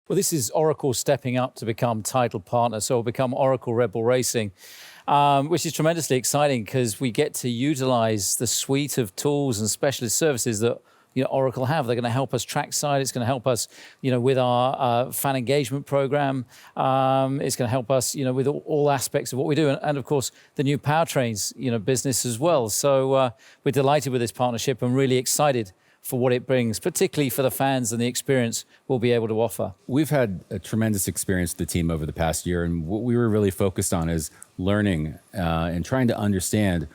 Well, this is Oracle stepping up to become title partner, so it'll become Oracle Red Bull Racing, which is tremendously exciting because we get to utilize the suite of tools and specialist services that Oracle have. They're going to help us trackside. It's going to help us, with our fan engagement program. It's going to help us, with all aspects of what we do, and of course the new powertrains, business as well. So we're delighted with this partnership and really excited for what it brings, particularly for the fans and the experience we'll be able to offer. We've had a tremendous experience with the team over the past year, and what we were really focused on is learning and trying to understand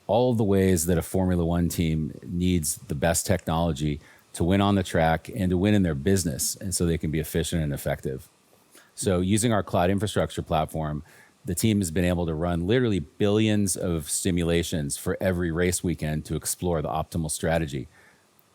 all of the ways that a Formula One team needs the best technology to win on the track and to win in their business, and so they can be efficient and effective. So using our cloud infrastructure platform, the team has been able to run literally billions of simulations for every race weekend to explore the optimal strategy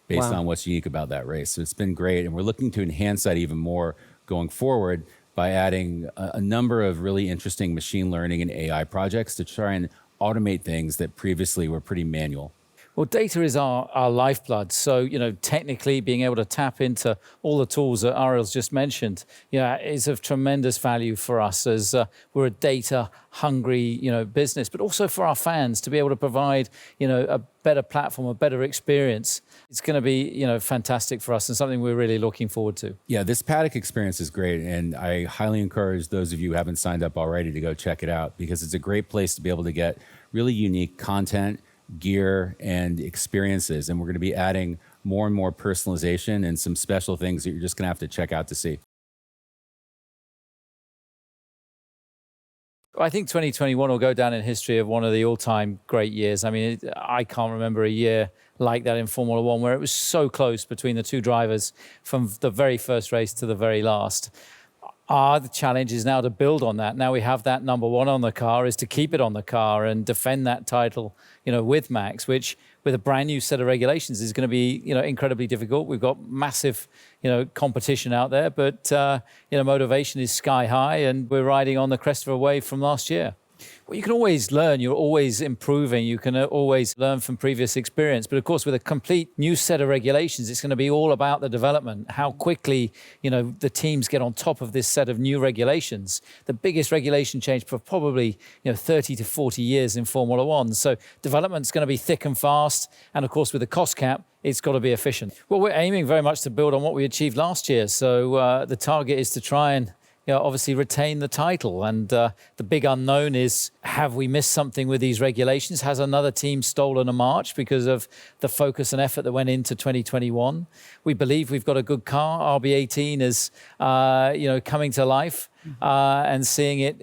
based on what's unique about that race. So it's been great, and we're looking to enhance that even more going forward by adding a number of really interesting machine learning and AI projects to try and automate things that previously were pretty manual. Well, data is our lifeblood. So, technically being able to tap into all the tools that Ariel's just mentioned, is of tremendous value for us as we're a data-hungry, business, but also for our fans to be able to provide, a better platform, a better experience. It's going to be, fantastic for us and something we're really looking forward to. Yeah, this paddock experience is great, and I highly encourage those of you who haven't signed up already to go check it out because it's a great place to be able to get really unique content, gear, and experiences. And we're going to be adding more and more personalization and some special things that you're just going to have to check out to see. I think 2021 will go down in history of one of the all-time great years. I mean, I can't remember a year like that in Formula One where it was so close between the two drivers from the very first race to the very last. The challenge is now to build on that. Now we have that number one on the car, is to keep it on the car and defend that title, with Max, which with a brand new set of regulations is going to be, incredibly difficult. We've got massive, competition out there, but, motivation is sky high and we're riding on the crest of a wave from last year. Well, you can always learn. You're always improving. You can always learn from previous experience. But of course, with a complete new set of regulations, it's going to be all about the development, how quickly, the teams get on top of this set of new regulations. The biggest regulation change for probably, 30 to 40 years in Formula One. So development's going to be thick and fast. And of course, with the cost cap, it's got to be efficient. Well, we're aiming very much to build on what we achieved last year. So the target is to try and obviously retain the title. And the big unknown is, have we missed something with these regulations? Has another team stolen a march because of the focus and effort that went into 2021? We believe we've got a good car. RB18 is, coming to life. And seeing it,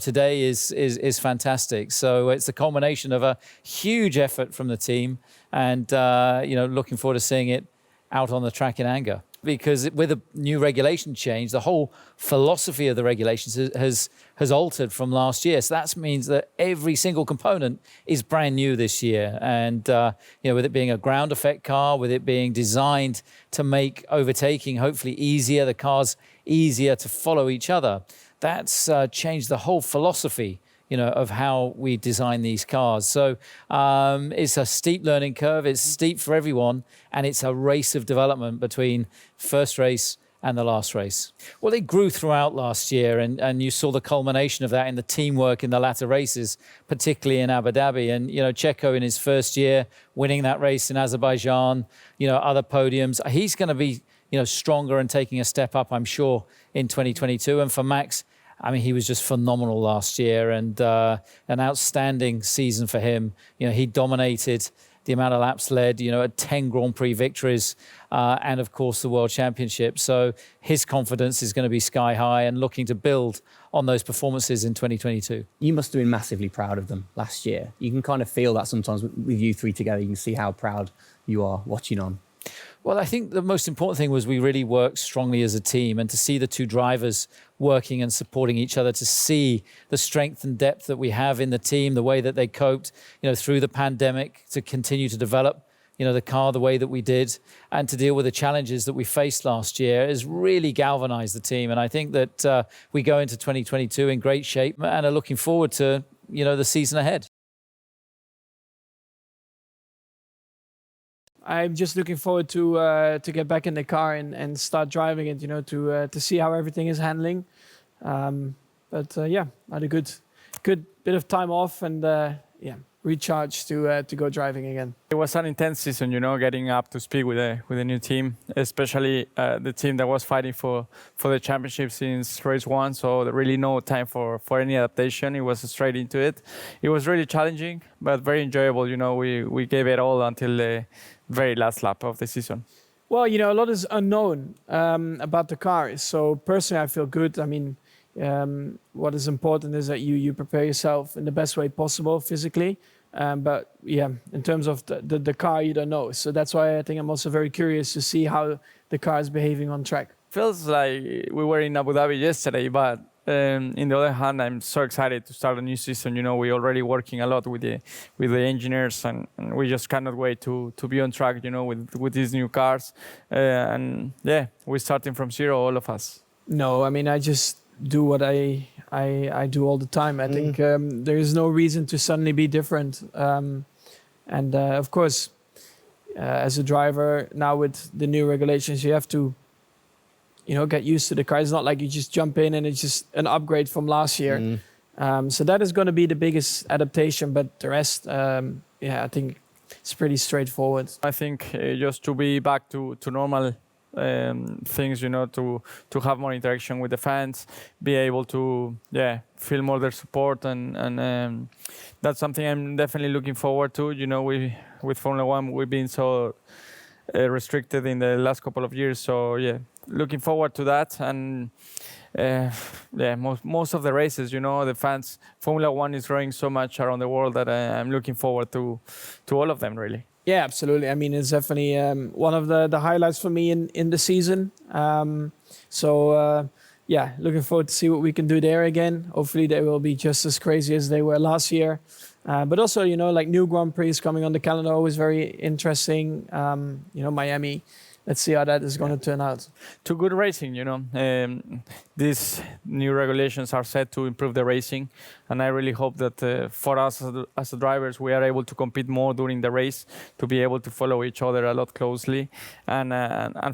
today is fantastic. So it's a culmination of a huge effort from the team and, looking forward to seeing it out on the track in anger. Because with a new regulation change, the whole philosophy of the regulations has altered from last year. So that means that every single component is brand new this year. And with it being a ground effect car, with it being designed to make overtaking hopefully easier, the cars easier to follow each other, that's changed the whole philosophy of how we design these cars. So it's a steep learning curve. It's steep for everyone. And it's a race of development between first race and the last race. Well, it grew throughout last year. And you saw the culmination of that in the teamwork in the latter races, particularly in Abu Dhabi. And, Checo in his first year, winning that race in Azerbaijan, other podiums. He's going to be, stronger and taking a step up, I'm sure, in 2022. And for Max, I mean, he was just phenomenal last year and an outstanding season for him. He dominated the amount of laps led, at 10 Grand Prix victories and, of course, the World Championship. So his confidence is going to be sky high and looking to build on those performances in 2022. You must have been massively proud of them last year. You can kind of feel that sometimes with you three together. You can see how proud you are watching on. Well, I think the most important thing was we really worked strongly as a team, and to see the two drivers working and supporting each other, to see the strength and depth that we have in the team, the way that they coped, through the pandemic, to continue to develop, the car the way that we did, and to deal with the challenges that we faced last year has really galvanized the team. And I think that we go into 2022 in great shape and are looking forward to, the season ahead. I'm just looking forward to get back in the car and start driving it. You know, to see how everything is handling. Yeah, I had a good bit of time off and recharge to go driving again. It was an intense season, you know, getting up to speed with a new team, especially the team that was fighting for the championship since race one. So there really no time for any adaptation. It was straight into it. It was really challenging, but very enjoyable. You know, we gave it all until the very last lap of the season. Well, you know, a lot is unknown about the car. So personally, I feel good. I mean, what is important is that you prepare yourself in the best way possible physically. But yeah, in terms of the car, you don't know. So that's why I think I'm also very curious to see how the car is behaving on track. Feels like we were in Abu Dhabi yesterday, but in the other hand, I'm so excited to start a new season. You know, we're already working a lot with the engineers, and we just cannot wait to be on track. You know, with these new cars, and yeah, we're starting from zero, all of us. No, I mean, I just do what I do all the time. I think there is no reason to suddenly be different. Of course, as a driver now with the new regulations, you have to, you know, get used to the car. It's not like you just jump in and it's just an upgrade from last year. So that is going to be the biggest adaptation. But the rest, I think it's pretty straightforward. I think just to be back to normal things, you know, to have more interaction with the fans, be able to feel more their support, and that's something I'm definitely looking forward to. You know, with Formula One we've been so restricted in the last couple of years, so yeah, looking forward to that. And most of the races, you know, the fans, Formula One is growing so much around the world that I'm looking forward to all of them, really. Yeah, absolutely. I mean, it's definitely one of the highlights for me in the season. Looking forward to see what we can do there again. Hopefully they will be just as crazy as they were last year. But also, you know, like new Grand Prix coming on the calendar, always very interesting. You know, Miami. Let's see how that is going to turn out. To good racing, you know. These new regulations are set to improve the racing, and I really hope that for us as drivers, we are able to compete more during the race, to be able to follow each other a lot closely, and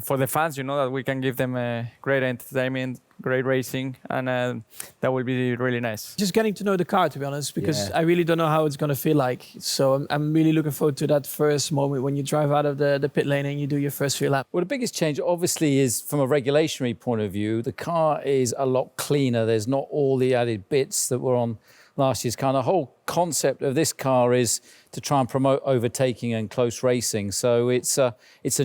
for the fans, you know, that we can give them great entertainment, great racing, and that will be really nice. Just getting to know the car, to be honest, because I really don't know how it's going to feel like. So I'm really looking forward to that first moment when you drive out of the pit lane and you do your first few laps. Well, the biggest change obviously is from a regulatory point of view. The car is a lot cleaner. There's not all the added bits that were on last year's car. And the whole concept of this car is to try and promote overtaking and close racing. So it's a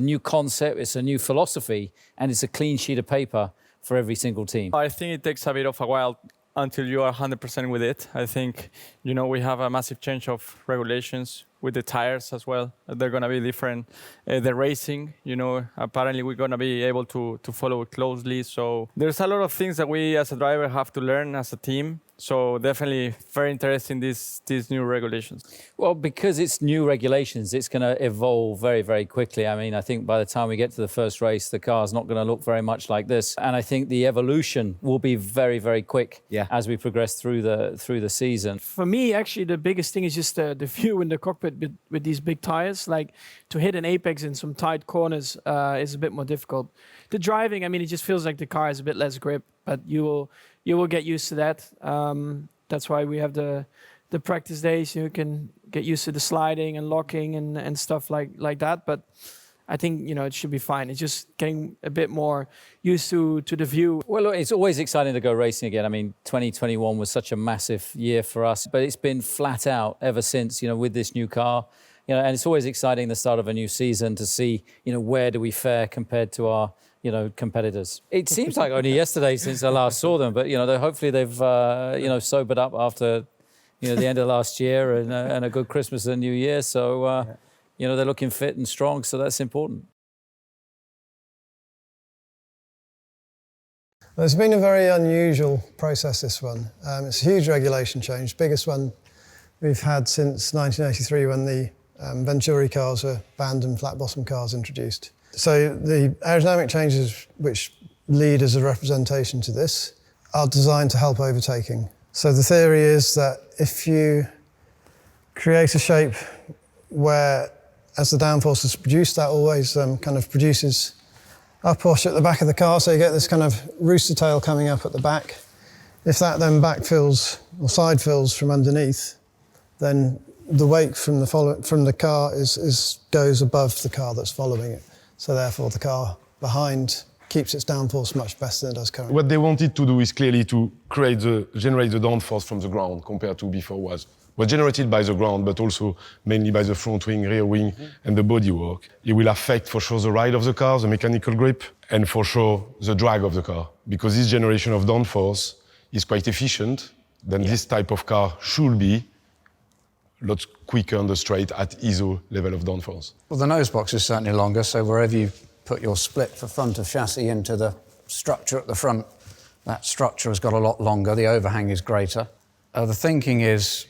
new concept, it's a new philosophy, and it's a clean sheet of paper for every single team. I think it takes a bit of a while until you are 100% with it. I think, you know, we have a massive change of regulations with the tires as well. They're going to be different. The racing, you know, apparently we're going to be able to follow it closely. So there's a lot of things that we as a driver have to learn as a team. So definitely very interesting, these new regulations. Well, because it's new regulations, it's going to evolve very, very quickly. I mean, I think by the time we get to the first race, the car's not going to look very much like this. And I think the evolution will be very, very quick as we progress through the season. For me, actually, the biggest thing is just the view in the cockpit with these big tires. Like, to hit an apex in some tight corners is a bit more difficult. The driving, I mean, it just feels like the car has a bit less grip, but you will get used to that. That's why we have the practice days. You can get used to the sliding and locking and stuff like that. But I think, you know, it should be fine. It's just getting a bit more used to the view. Well, look, it's always exciting to go racing again. I mean, 2021 was such a massive year for us, but it's been flat out ever since, you know, with this new car. You know, and it's always exciting the start of a new season to see, you know, where do we fare compared to our, you know, competitors. It seems like only yesterday since I last saw them, but, you know, hopefully they've, you know, sobered up after, you know, the end of last year and a good Christmas and New Year. So, you know, they're looking fit and strong, so that's important. Well, it's been a very unusual process, this one. It's a huge regulation change, biggest one we've had since 1983 when the Venturi cars were banned and flat-bottom cars introduced. So the aerodynamic changes which lead as a representation to this are designed to help overtaking. So the theory is that if you create a shape where as the downforce is produced, that always kind of produces a push at the back of the car, so you get this kind of rooster tail coming up at the back. If that then backfills or side fills from underneath, then the weight from the car goes above the car that's following it. So therefore the car behind keeps its downforce much better than it does currently. What they wanted to do is clearly to generate the downforce from the ground compared to before was generated by the ground, but also mainly by the front wing, rear wing, and the bodywork. It will affect for sure the ride of the car, the mechanical grip, and for sure the drag of the car. Because this generation of downforce is quite efficient, then this type of car should be a lot quicker on the straight at ISO level of downforce. Well, the nose box is certainly longer, so wherever you put your split for front of chassis into the structure at the front, that structure has got a lot longer, the overhang is greater. The thinking is,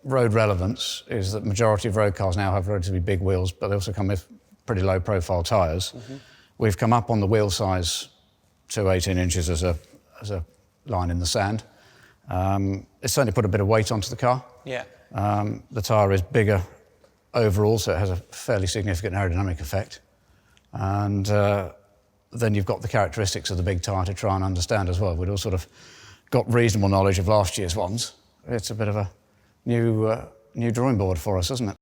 road relevance is that majority of road cars now have relatively big wheels, but they also come with pretty low profile tyres. We've come up on the wheel size to 18 inches as a line in the sand. It's certainly put a bit of weight onto the car. Yeah. The tyre is bigger overall, so it has a fairly significant aerodynamic effect. And then you've got the characteristics of the big tyre to try and understand as well. We'd all sort of got reasonable knowledge of last year's ones. It's a bit of a new drawing board for us, isn't it?